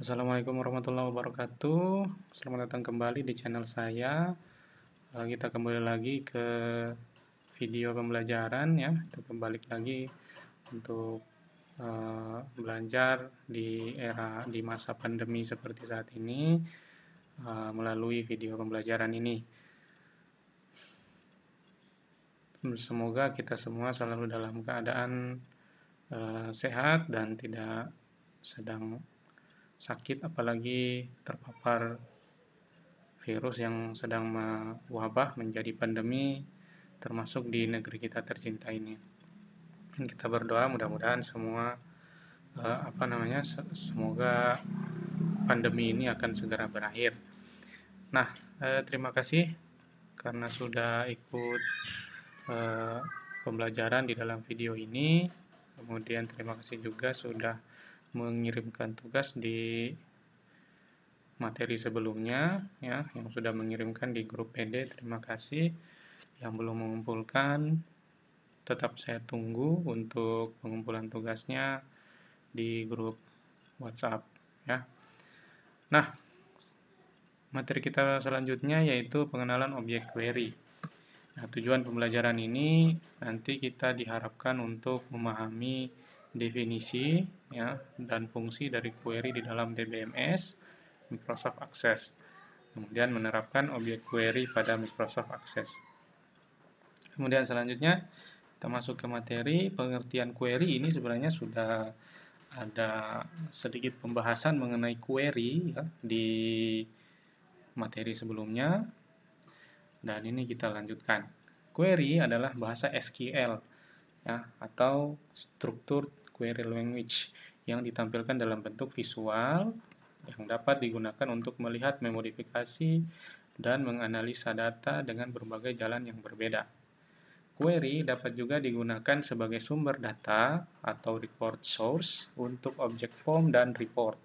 Assalamualaikum warahmatullahi wabarakatuh. Selamat datang kembali di channel saya. Kita kembali lagi ke video pembelajaran ya. Kita kembali lagi untuk belajar di masa pandemi seperti saat ini melalui video pembelajaran ini. Semoga kita semua selalu dalam keadaan sehat dan tidak sedang sakit, apalagi terpapar virus yang sedang mewabah menjadi pandemi, termasuk di negeri kita tercinta ini. Kita berdoa mudah-mudahan semua semoga pandemi ini akan segera berakhir. Nah, terima kasih karena sudah ikut pembelajaran di dalam video ini. Kemudian terima kasih juga sudah mengirimkan tugas di materi sebelumnya ya, yang sudah mengirimkan di grup PD. Terima kasih. Yang belum mengumpulkan, tetap saya tunggu untuk pengumpulan tugasnya di grup WhatsApp ya. Nah, materi kita selanjutnya yaitu pengenalan objek query. Nah, tujuan pembelajaran ini nanti kita diharapkan untuk memahami definisi ya dan fungsi dari query di dalam DBMS Microsoft Access. Kemudian menerapkan objek query pada Microsoft Access. Kemudian selanjutnya kita masuk ke materi pengertian query. Ini sebenarnya sudah ada sedikit pembahasan mengenai query ya, di materi sebelumnya, dan ini kita lanjutkan. Query adalah bahasa SQL ya, atau Structured Query Language yang ditampilkan dalam bentuk visual yang dapat digunakan untuk melihat, memodifikasi, dan menganalisa data dengan berbagai jalan yang berbeda. Query dapat juga digunakan sebagai sumber data atau report source untuk objek form dan report.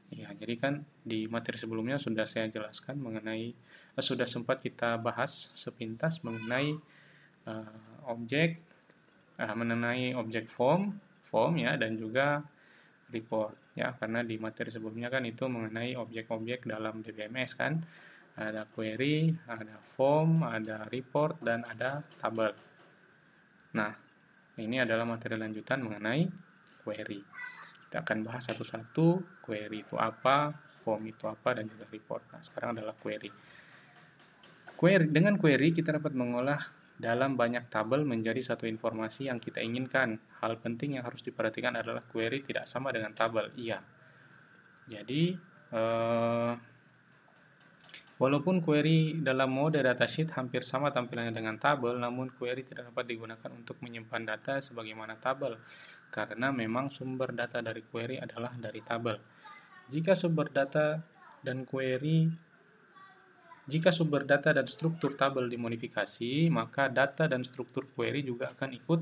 Ya, jadi kan di materi sebelumnya sudah saya jelaskan mengenai, sudah sempat kita bahas sepintas mengenai objek form ya, dan juga report ya, karena di materi sebelumnya kan itu mengenai objek-objek dalam DBMS kan. Ada query, ada form, ada report, dan ada tabel. Nah, ini adalah materi lanjutan mengenai query. Kita akan bahas satu-satu, query itu apa, form itu apa, dan juga report. Nah, sekarang adalah query. Dengan query kita dapat mengolah dalam banyak tabel menjadi satu informasi yang kita inginkan. Hal penting yang harus diperhatikan adalah query tidak sama dengan tabel. Iya. Jadi, walaupun query dalam mode datasheet hampir sama tampilannya dengan tabel, namun query tidak dapat digunakan untuk menyimpan data sebagaimana tabel, karena memang sumber data dari query adalah dari tabel. Jika sumber data dan struktur tabel dimodifikasi, maka data dan struktur query juga akan ikut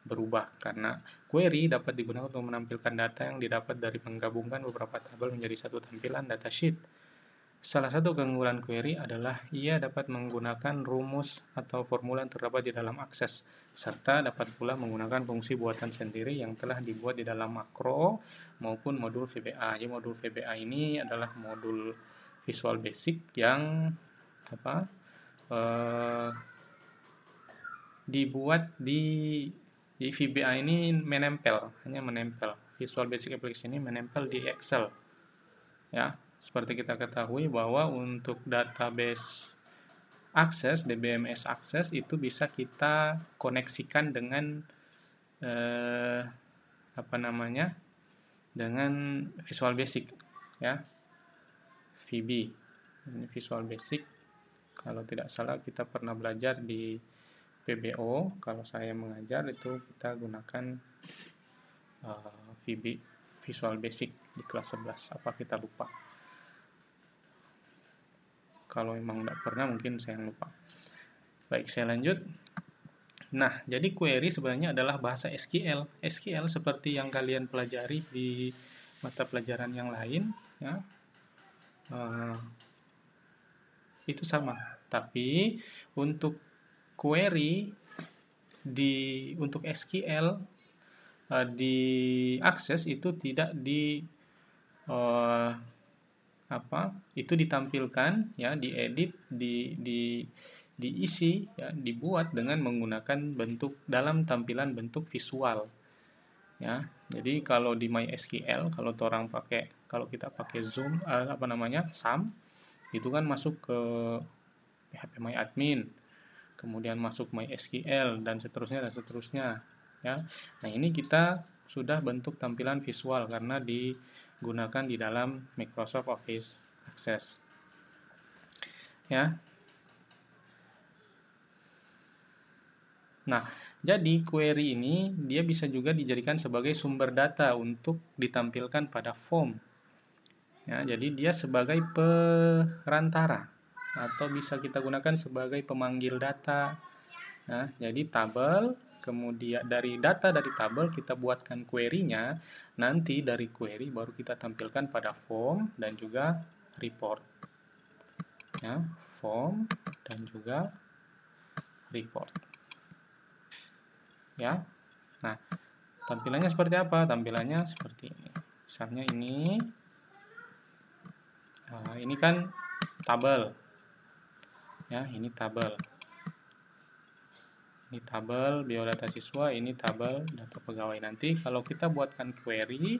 berubah, karena query dapat digunakan untuk menampilkan data yang didapat dari menggabungkan beberapa tabel menjadi satu tampilan datasheet. Salah satu keunggulan query adalah ia dapat menggunakan rumus atau formula yang terdapat di dalam akses, serta dapat pula menggunakan fungsi buatan sendiri yang telah dibuat di dalam makro maupun modul VBA. Jadi modul VBA ini adalah modul Visual Basic yang dibuat di VBA ini hanya menempel. Visual Basic Application ini menempel di Excel. Ya, seperti kita ketahui bahwa untuk database Access, DBMS Access itu bisa kita koneksikan dengan dengan Visual Basic ya. VB. Ini Visual Basic. Kalau tidak salah kita pernah belajar di PBO, kalau saya mengajar itu kita gunakan VB, Visual Basic di kelas 11, apa kita lupa. Kalau memang tidak pernah mungkin saya lupa. Baik, saya lanjut. Nah, jadi query sebenarnya adalah bahasa SQL. SQL seperti yang kalian pelajari di mata pelajaran yang lain ya. Itu sama. Tapi untuk query untuk SQL di Access itu tidak eh, itu ditampilkan, ya, diedit, diisi, ya, dibuat dengan menggunakan bentuk dalam tampilan bentuk visual, ya. Jadi kalau di MySQL, kalau kita pakai Zoom, SAM, itu kan masuk ke phpMyAdmin, kemudian masuk MySQL, dan seterusnya, ya. Nah, ini kita sudah bentuk tampilan visual karena digunakan di dalam Microsoft Office Access, ya. Nah, jadi query ini dia bisa juga dijadikan sebagai sumber data untuk ditampilkan pada form, ya. Jadi dia sebagai perantara atau bisa kita gunakan sebagai pemanggil data. Nah, jadi tabel, kemudian dari data dari tabel kita buatkan query-nya, nanti dari query baru kita tampilkan pada form dan juga report, ya, form dan juga report, ya. Nah, tampilannya seperti apa? Tampilannya seperti ini. Misalnya ini kan tabel, ya, ini tabel. Ini tabel biodata siswa, ini tabel data pegawai. Nanti kalau kita buatkan query,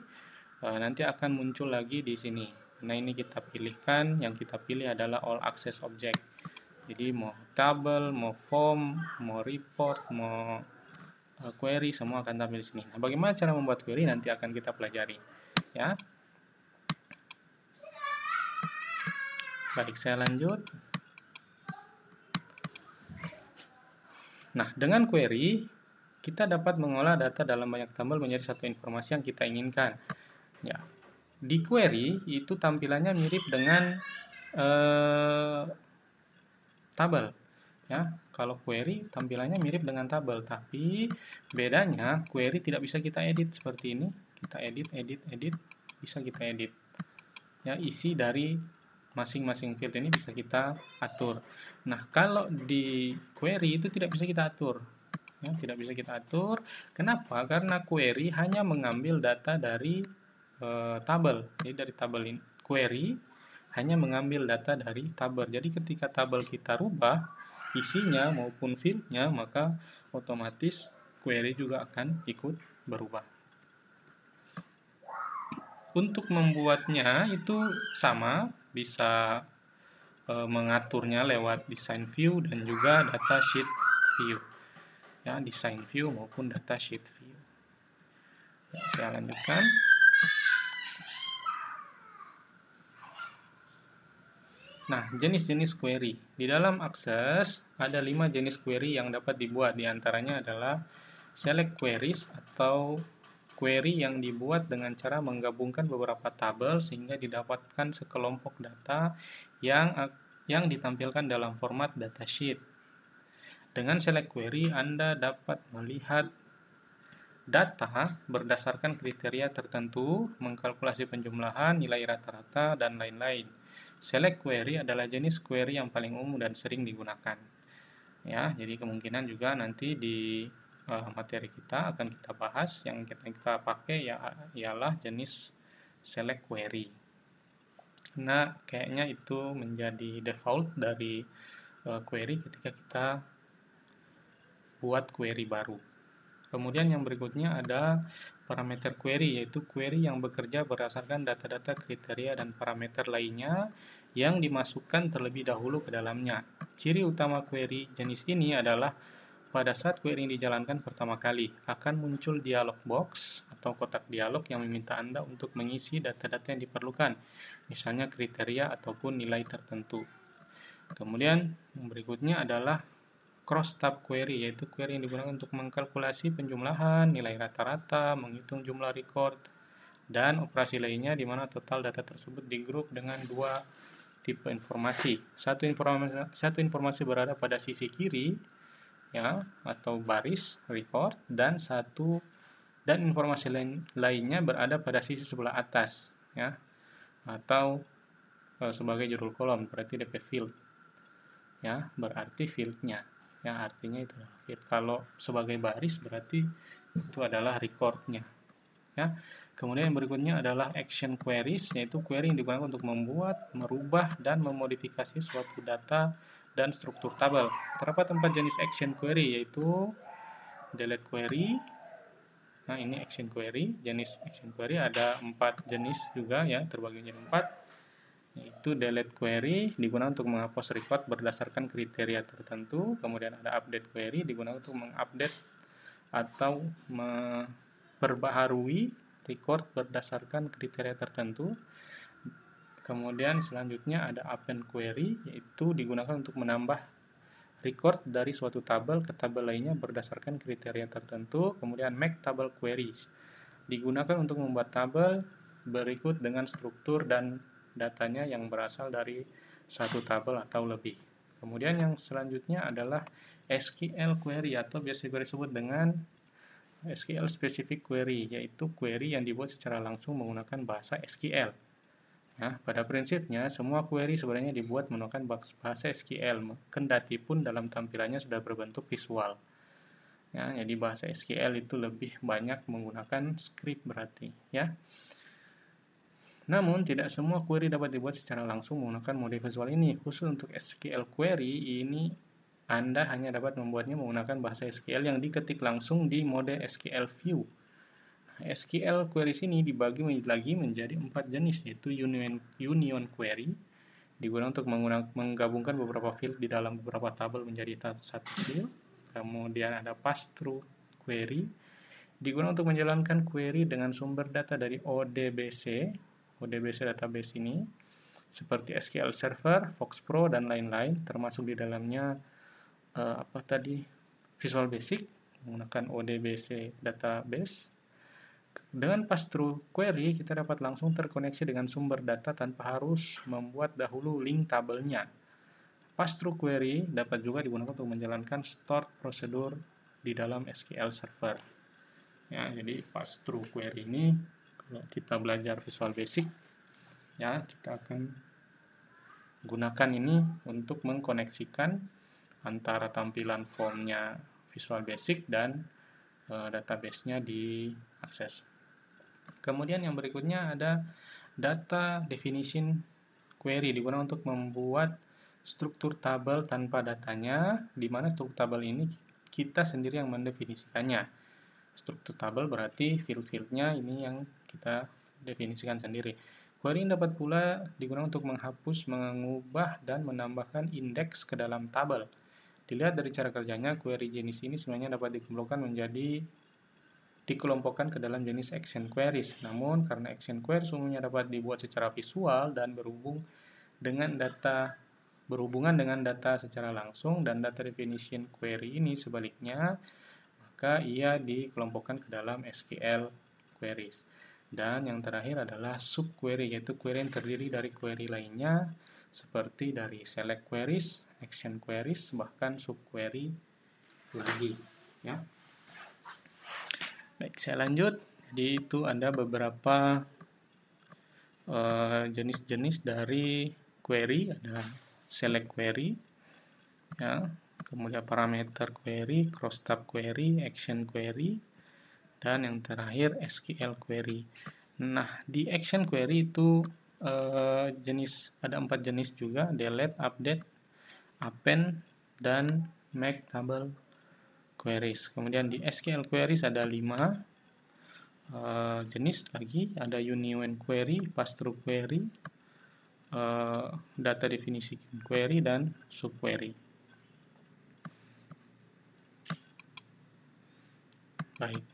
nanti akan muncul lagi di sini. Nah, ini kita pilihkan, yang kita pilih adalah all access object. Jadi mau tabel, mau form, mau report, mau query, semua akan tampil di sini. Nah, bagaimana cara membuat query nanti akan kita pelajari, ya. Baik, saya lanjut. Nah, dengan query kita dapat mengolah data dalam banyak tabel menjadi satu informasi yang kita inginkan. Ya, di query itu tampilannya mirip dengan tabel. Ya, kalau query tampilannya mirip dengan tabel, tapi bedanya query tidak bisa kita edit seperti ini. Kita edit, bisa kita edit. Ya, isi dari masing-masing field ini bisa kita atur. Nah, kalau di query itu tidak bisa kita atur. Ya, tidak bisa kita atur. Kenapa? Karena query hanya mengambil data dari tabel. Jadi dari tabel ini, query hanya mengambil data dari tabel. Jadi ketika tabel kita rubah isinya maupun fieldnya, maka otomatis query juga akan ikut berubah. Untuk membuatnya itu sama, bisa mengaturnya lewat design view dan juga data sheet view, ya, design view maupun data sheet view. Ya, saya lanjutkan. Nah, jenis-jenis query. Di dalam Access ada 5 jenis query yang dapat dibuat. Di antaranya adalah select queries atau query yang dibuat dengan cara menggabungkan beberapa tabel sehingga didapatkan sekelompok data yang ditampilkan dalam format datasheet. Dengan select query, Anda dapat melihat data berdasarkan kriteria tertentu, mengkalkulasi penjumlahan, nilai rata-rata, dan lain-lain. Select query adalah jenis query yang paling umum dan sering digunakan. Ya, jadi kemungkinan juga nanti di materi kita akan kita bahas yang kita pakai ialah jenis select query. Nah, kayaknya itu menjadi default dari query ketika kita buat query baru. Kemudian yang berikutnya ada parameter query, yaitu query yang bekerja berdasarkan data-data kriteria dan parameter lainnya yang dimasukkan terlebih dahulu ke dalamnya. Ciri utama query jenis ini adalah pada saat query dijalankan pertama kali, akan muncul dialog box atau kotak dialog yang meminta Anda untuk mengisi data-data yang diperlukan, misalnya kriteria ataupun nilai tertentu. Kemudian yang berikutnya adalah cross-tab query, yaitu query yang digunakan untuk mengkalkulasi penjumlahan, nilai rata-rata, menghitung jumlah record, dan operasi lainnya di mana total data tersebut digrup dengan dua tipe informasi. Satu informasi berada pada sisi kiri, ya, atau baris record, dan informasi lainnya berada pada sisi sebelah atas, ya, atau sebagai judul kolom, berarti DP field, ya, berarti fieldnya, ya, artinya itu field. Kalau sebagai baris berarti itu adalah recordnya, ya. Kemudian yang berikutnya adalah action queries, yaitu query yang digunakan untuk membuat, merubah, dan memodifikasi suatu data dan struktur tabel. Terdapat 4 jenis action query, yaitu delete query. Nah, ini action query. Jenis action query ada 4 jenis juga ya, terbagi menjadi 4. Yaitu delete query digunakan untuk menghapus record berdasarkan kriteria tertentu. Kemudian ada update query digunakan untuk mengupdate atau memperbaharui record berdasarkan kriteria tertentu. Kemudian selanjutnya ada append query, yaitu digunakan untuk menambah record dari suatu tabel ke tabel lainnya berdasarkan kriteria tertentu. Kemudian make table queries digunakan untuk membuat tabel berikut dengan struktur dan datanya yang berasal dari satu tabel atau lebih. Kemudian yang selanjutnya adalah SQL query atau biasa disebut dengan SQL specific query, yaitu query yang dibuat secara langsung menggunakan bahasa SQL. Nah, pada prinsipnya, semua query sebenarnya dibuat menggunakan bahasa SQL, kendati pun dalam tampilannya sudah berbentuk visual. Ya, jadi bahasa SQL itu lebih banyak menggunakan script berarti. Ya. Namun, tidak semua query dapat dibuat secara langsung menggunakan mode visual ini. Khusus untuk SQL query, ini Anda hanya dapat membuatnya menggunakan bahasa SQL yang diketik langsung di mode SQL View. SQL queries ini dibagi lagi menjadi 4 jenis, yaitu union query, digunakan untuk menggabungkan beberapa field di dalam beberapa tabel menjadi satu field. Kemudian ada pass-through query, digunakan untuk menjalankan query dengan sumber data dari ODBC database ini, seperti SQL Server, Fox Pro, dan lain-lain, termasuk di dalamnya Visual Basic menggunakan ODBC database. Dengan pass-through query, kita dapat langsung terkoneksi dengan sumber data tanpa harus membuat dahulu link tabelnya. Pass-through query dapat juga digunakan untuk menjalankan stored prosedur di dalam SQL Server. Ya, jadi pass-through query ini, kalau kita belajar Visual Basic, ya kita akan gunakan ini untuk mengkoneksikan antara tampilan formnya Visual Basic dan database-nya diakses. Kemudian yang berikutnya ada data definition query, digunakan untuk membuat struktur tabel tanpa datanya, di mana struktur tabel ini kita sendiri yang mendefinisikannya. Struktur tabel berarti field-fieldnya ini yang kita definisikan sendiri. Query dapat pula digunakan untuk menghapus, mengubah, dan menambahkan indeks ke dalam tabel. Dilihat dari cara kerjanya, query jenis ini sebenarnya dapat dikelompokkan ke dalam jenis action queries. Namun, karena action queries umumnya dapat dibuat secara visual dan berhubungan dengan data secara langsung, dan data definition query ini sebaliknya, maka ia dikelompokkan ke dalam SQL queries. Dan yang terakhir adalah subquery, yaitu query yang terdiri dari query lainnya, seperti dari select queries, action queries, bahkan subquery lagi. Ya. Baik, saya lanjut. Jadi itu ada beberapa jenis-jenis dari query, ada select query, ya, kemudian parameter query, cross-tab query, action query, dan yang terakhir SQL query. Nah, di action query itu ada 4 jenis juga, delete, update, append, dan make table queries. Kemudian di SQL queries ada 5 jenis lagi, ada union query, pass-through query, data definisi query, dan subquery. Baik,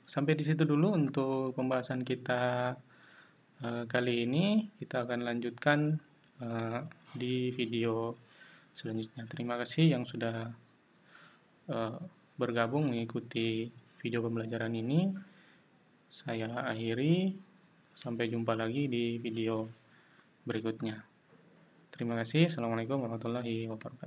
sampai di situ dulu untuk pembahasan kita kali ini. Kita akan lanjutkan di video selanjutnya. Terima kasih yang sudah bergabung mengikuti video pembelajaran ini. Saya akhiri, sampai jumpa lagi di video berikutnya. Terima kasih. Assalamualaikum warahmatullahi wabarakatuh.